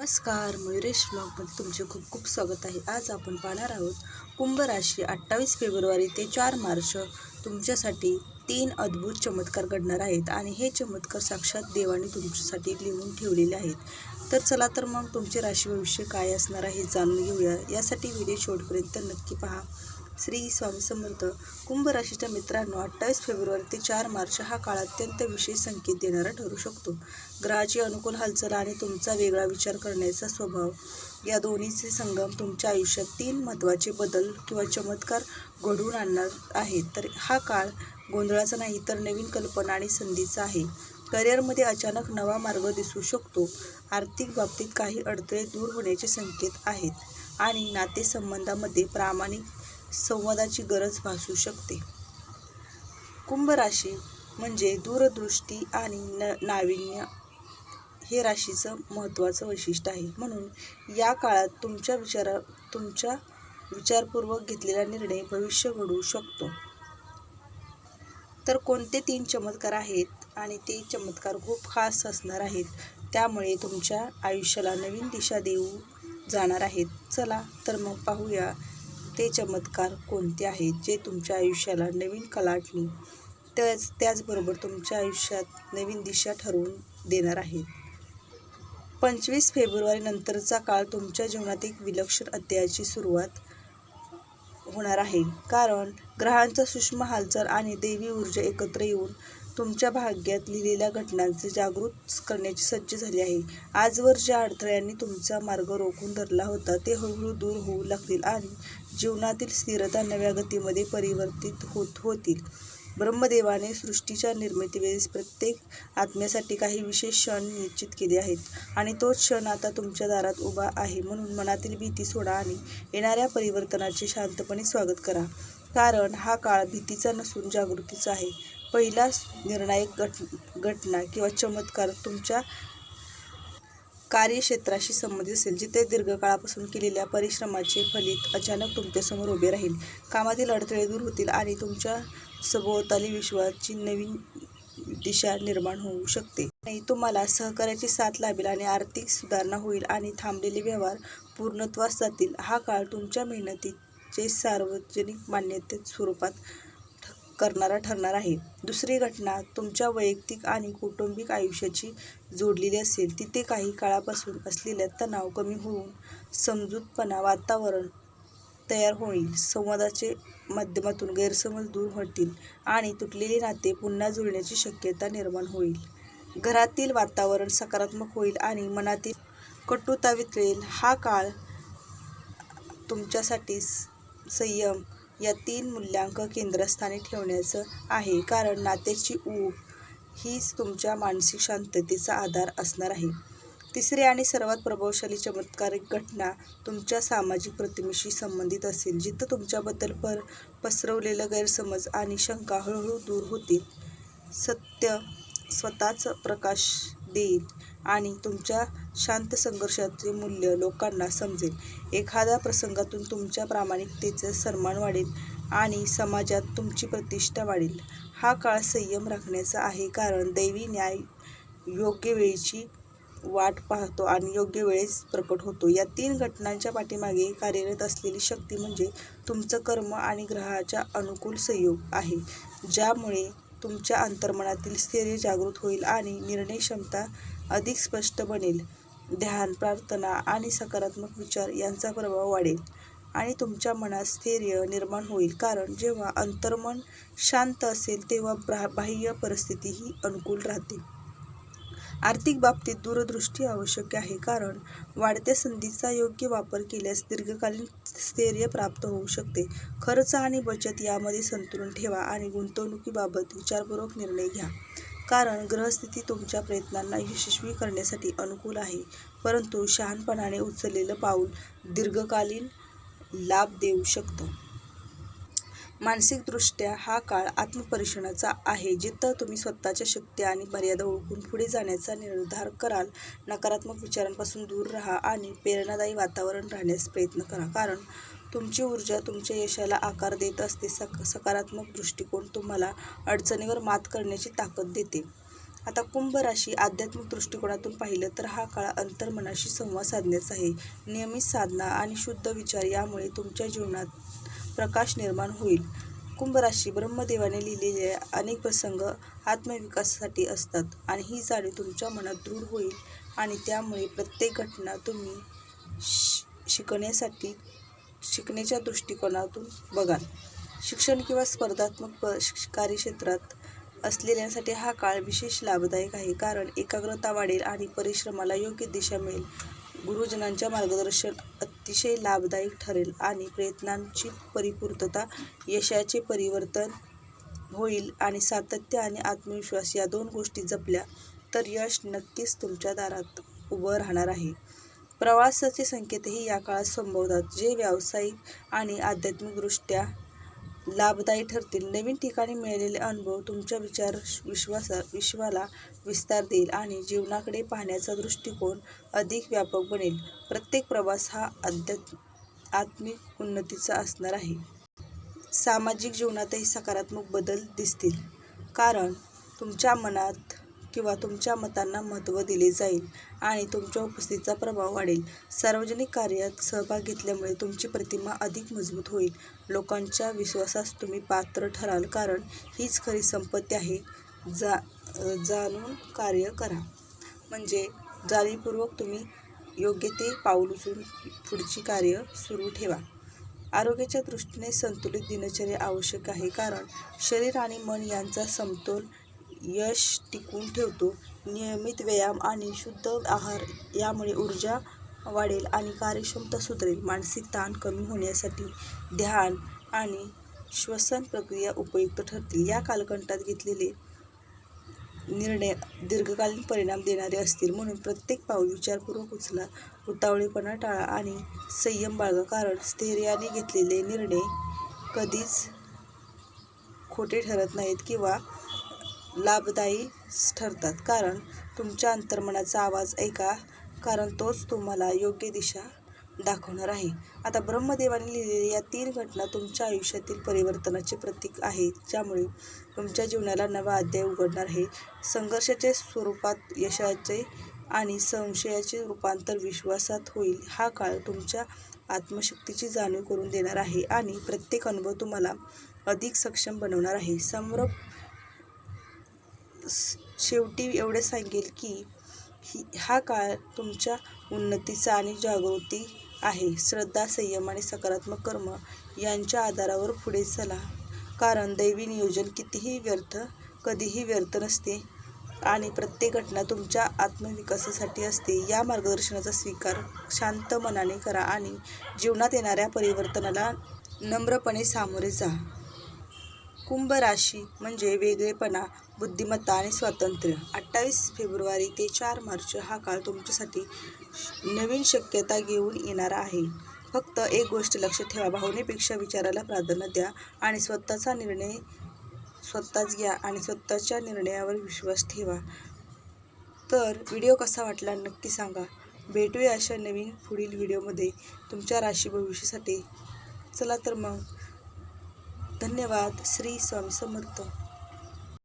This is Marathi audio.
नमस्कार, मयुरेश ब्लॉगमध्ये तुमचे खूप खूप स्वागत आहे. आज आपण पाहणार आहोत कुंभ राशी 28 फेब्रुवारी ते 4 मार्च तुमच्यासाठी 3 अद्भुत चमत्कार घडणार आहेत आणि हे चमत्कार साक्षात देवाने तुमच्यासाठी लिहून ठेवलेले आहेत. तर चला तर मग तुमचे राशी भविष्य काय असणार आहे जाणून घेऊया. यासाठी व्हिडिओ शेवटपर्यंत नक्की पहा. श्री स्वामी समर्थ. कुंभ राशीच्या मित्रांनो, 28 फेब्रुवारी ते 4 मार्च हा काळ अत्यंत विशेष संकेत देणारा ठरू शकतो. ग्रहाची अनुकूल हालचाल आणि तुमचा वेगळा विचार करण्याचा स्वभाव या दोन्हीचे संगम तुमच्या आयुष्यात 3 महत्त्वाचे बदल किंवा चमत्कार घडवून आणणार आहेत. तर हा काळ गोंधळाचा नाही तर नवीन कल्पना आणि संधीचा आहे. करिअरमध्ये अचानक नवा मार्ग दिसू शकतो. आर्थिक बाबतीत काही अडथळे दूर होण्याचे संकेत आहेत आणि नातेसंबंधामध्ये प्रामाणिक संवादाची गरज भासू शकते. कुंभ राशी म्हणजे दूरदृष्टी आणि नाविन्य हे राशीचं महत्त्वाचं वैशिष्ट्य आहे. म्हणून या काळात तुमच्या विचारपूर्वक घेतलेला निर्णय भविष्य घडवू शकतो. तर कोणते 3 चमत्कार आहेत आणि ते चमत्कार खूप खास असणार आहेत, त्यामुळे तुमच्या आयुष्याला नवीन दिशा देऊ जाणार आहेत. चला तर मग पाहूया ते चमत्कार कोणते आहेत जे तुमच्या आयुष्याला नवीन कलाटणी त्याचबरोबर तुमच्या आयुष्यात नवीन दिशा ठरवून देणार आहेत. 25 फेब्रुवारी नंतरचा काळ तुमच्या जीवनात एक विलक्षण अध्यायाची सुरुवात होणार आहे. कारण ग्रहांचा सूक्ष्म हालचाल आणि दैवी ऊर्जा एकत्र येऊन तुमच्या भाग्यात लिहिलेल्या घटनांचे जागृत करण्याची सज्ज झाली आहे. आजवर ज्या अडथळ्यांनी तुमचा मार्ग रोखून धरला होता ते हळूहळू दूर होऊ लागतील आणि जीवनातील स्थिरता नव्या गतीमध्ये परिवर्तित होतील. ब्रह्मदेवाने सृष्टीच्या निर्मितीवेळेस प्रत्येक आत्म्यासाठी काही विशेष क्षण निश्चित केले आहेत आणि तोच क्षण आता तुमच्या दारात उभा आहे. म्हणून मनातील भीती सोडा आणि येणाऱ्या परिवर्तनाचे शांतपणे स्वागत करा. कारण हा काळ भीतीचा नसून जागृतीचा आहे. पहिला निर्णायक घटना किंवा चमत्कार तुमच्या कार्यक्षेत्राशी संबंधित असेल, जिथे दीर्घकाळापासून केलेल्या परिश्रमाचे फलित अचानक तुमच्यासमोर उभे राहील. कामातील अडथळे दूर होतील आणि तुमच्या सभोवताली विश्वाची नवीन दिशा निर्माण होऊ शकते. आणि तुम्हाला सहकार्याची साथ लाभेल आणि आर्थिक सुधारणा होईल आणि थांबलेले व्यवहार पूर्णत्वास जातील. हा काळ तुमच्या मेहनतीचे सार्वजनिक मान्यतेत स्वरूपात करणारा ठरणार आहे. दुसरी घटना तुमच्या वैयक्तिक आणि कौटुंबिक आयुष्याची जोडलेली असेल. तिथे काही काळापासून असलेला तणाव कमी होऊन समजूतपणा वातावरण तयार होईल. संवादाच्या माध्यमातून गैरसमज दूर होतील आणि तुटलेले नाते पुन्हा जुळण्याची शक्यता निर्माण होईल. घरातील वातावरण सकारात्मक होईल आणि मनातील कटुता वितळेल. हा काळ तुमच्यासाठी संयम या 3 मूल्यांक केंद्रस्थानी ठेवण्याचं आहे. कारण नात्याची ऊब हीच तुमच्या मानसिक शांततेचा आधार असणार आहे. तिसरी आणि सर्वात प्रभावशाली चमत्कारिक घटना तुमच्या सामाजिक प्रतिमेशी संबंधित असेल, जिथं तुमच्याबद्दल पसरवलेला गैरसमज आणि शंका हळूहळू दूर होतील. सत्य स्वतःच प्रकाश देईल आणि तुमच्या शांत संघर्षाचे मूल्य लोकांना समजेल. एखाद्या प्रसंगातून तुमच्या प्रामाणिकतेचा सन्मान वाढेल आणि समाजात तुमची प्रतिष्ठा वाढेल. हा काळ संयम राखण्याचा आहे, कारण दैवी न्याय योग्य वेळेची वाट पाहतो आणि योग्य वेळेस प्रकट होतो. या 3 घटनांच्या पाठीमागे कार्यरत असलेली शक्ती म्हणजे तुमचं कर्म आणि ग्रहाचा अनुकूल संयोग आहे, ज्यामुळे तुमच्या अंतर्मनातील स्थैर्य जागृत होईल आणि निर्णय क्षमता अधिक स्पष्ट बनेल. ध्यान, प्रार्थना आणि सकारात्मक विचार यांचा प्रभाव वाढेल आणि तुमच्या मनात स्थैर्य निर्माण होईल. कारण जेव्हा अंतर्मन शांत असेल तेव्हा बाह्य परिस्थितीही अनुकूल राहते. आर्थिक बाबतीत दूरदृष्टी आवश्यक आहे, कारण वाढत्या संधीचा योग्य वापर केल्यास दीर्घकालीन स्थैर्य प्राप्त होऊ शकते. खर्च आणि बचत यामध्ये संतुलन ठेवा आणि गुंतवणुकीबाबत विचारपूर्वक निर्णय घ्या. कारण ग्रहस्थिती तुमच्या प्रयत्नांना यशस्वी करण्यासाठी अनुकूल आहे, परंतु शहाणपणाने उचललेलं पाऊल दीर्घकालीन लाभ देऊ शकतं. मानसिकदृष्ट्या हा काळ आत्मपरीक्षणाचा आहे, जिथं तुम्ही स्वतःच्या शक्ती आणि मर्यादा ओळखून पुढे जाण्याचा निर्धार कराल. नकारात्मक विचारांपासून दूर राहा आणि प्रेरणादायी वातावरण राहण्यास प्रयत्न करा. कारण तुमची ऊर्जा तुमच्या यशाला आकार देत असते. सकारात्मक दृष्टिकोन तुम्हाला अडचणीवर मात करण्याची ताकद देते. आता कुंभ राशी आध्यात्मिक दृष्टिकोनातून पाहिलं तर हा काळ अंतर्मनाशी संवाद साधण्याचा आहे. नियमित साधना आणि शुद्ध विचार यामुळे तुमच्या जीवनात प्रकाश निर्माण होईल. कुंभ राशी ब्रह्मदेवाने लिहिलेले अनेक प्रसंग आत्मविकासासाठी असतात आणि ही जाणीव तुमच्या मनात दृढ होईल आणि त्यामुळे प्रत्येक घटना तुम्ही शिकण्याच्या दृष्टिकोनातून बघाल. शिक्षण किंवा स्पर्धात्मक कार्यक्षेत्रात असलेल्यांसाठी हा काळ विशेष लाभदायक आहे, कारण एकाग्रता वाढेल आणि परिश्रमाला योग्य दिशा मिळेल. गुरुजनांच्या मार्गदर्शन अतिशय लाभदायक ठरेल आणि प्रयत्नांची परिपूर्तता यशाचे परिवर्तन होईल आणि सातत्य आणि आत्मविश्वास या 2 गोष्टी जपल्या तर यश नक्कीच तुमच्या दारात उभं राहणार आहे. प्रवासाचे संकेतही या काळात संभवतात, जे व्यावसायिक आणि आध्यात्मिकदृष्ट्या लाभदायी ठरतील. नवीन ठिकाणी मिळालेले अनुभव तुमच्या विश्वाला विस्तार देईल आणि जीवनाकडे पाहण्याचा दृष्टिकोन अधिक व्यापक बनेल. प्रत्येक प्रवास हा आत्मिक उन्नतीचा असणार आहे. सामाजिक जीवनातही सकारात्मक बदल दिसतील, कारण तुमच्या मनात किंवा तुमच्या मतांना महत्त्व दिले जाईल आणि तुमच्या उपस्थितीचा प्रभाव वाढेल. सार्वजनिक कार्यात सहभाग घेतल्यामुळे तुमची प्रतिमा अधिक मजबूत होईल. लोकांच्या विश्वासास तुम्ही पात्र ठराल, कारण हीच खरी संपत्ती आहे. जाणून कार्य करा, म्हणजे जाणीवपूर्वक तुम्ही योग्य ते पाऊल उचलून पुढची कार्य सुरू ठेवा. आरोग्याच्या दृष्टीने संतुलित दिनचर्या आवश्यक आहे, कारण शरीर आणि मन यांचा समतोल यश टिकवून ठेवतो. नियमित व्यायाम आणि शुद्ध आहार यामुळे ऊर्जा वाढेल आणि कार्यक्षमता सुधारेल. मानसिक ताण कमी होण्यासाठी ध्यान आणि श्वसन प्रक्रिया उपयुक्त ठरतील. या कालखंडात घेतलेले निर्णय दीर्घकालीन परिणाम देणारे असतील, म्हणून प्रत्येक पाऊल विचारपूर्वक उचला. उतावळेपणा टाळा आणि संयम बाळगा, कारण स्थैर्याने घेतलेले निर्णय कधीच खोटे ठरत नाहीत किंवा लाभदायी ठरतात. कारण तुमच्या अंतर्मनाचा आवाज ऐका, कारण तोच तुम्हाला योग्य दिशा दाखवणार आहे. आता ब्रह्मदेवाने लिहिलेल्या या 3 घटना तुमच्या आयुष्यातील परिवर्तनाचे प्रतीक आहेत, ज्यामुळे तुमच्या जीवनाला नवा अध्याय उघडणार आहे. संघर्षाच्या स्वरूपात यशाचे आणि संशयाचे रूपांतर विश्वासात होईल. हा काळ तुमच्या आत्मशक्तीची जाणीव करून देणार आहे आणि प्रत्येक अनुभव तुम्हाला अधिक सक्षम बनवणार आहे. शेवटी एवढे सांगेल की हा काळ तुमच्या उन्नतीचा आणि जागृती आहे. श्रद्धा, संयम आणि सकारात्मक कर्म यांच्या आधारावर पुढे चला, कारण दैवी नियोजन कधीही व्यर्थ नसते आणि प्रत्येक घटना तुमच्या आत्मविकासासाठी असते. या मार्गदर्शनाचा स्वीकार शांत मनाने करा आणि जीवनात येणाऱ्या परिवर्तनाला नम्रपणे सामोरे जा. कुंभ राशी म्हणजे वेगळेपणा, बुद्धिमत्ता आणि स्वातंत्र्य. 28 फेब्रुवारी ते 4 मार्च हा काळ तुमच्यासाठी नवीन शक्यता घेऊन येणारा आहे. फक्त एक गोष्ट लक्षात ठेवा, भावनेपेक्षा विचाराला प्राधान्य द्या आणि स्वतःचा निर्णय स्वतःच घ्या आणि स्वतःच्या निर्णयावर विश्वास ठेवा. तर व्हिडिओ कसा वाटला नक्की सांगा. भेटूया अशा नवीन पुढील व्हिडिओमध्ये तुमच्या राशी भविष्यासाठी. चला तर मग, धन्यवाद. श्री स्वामी समर्थ.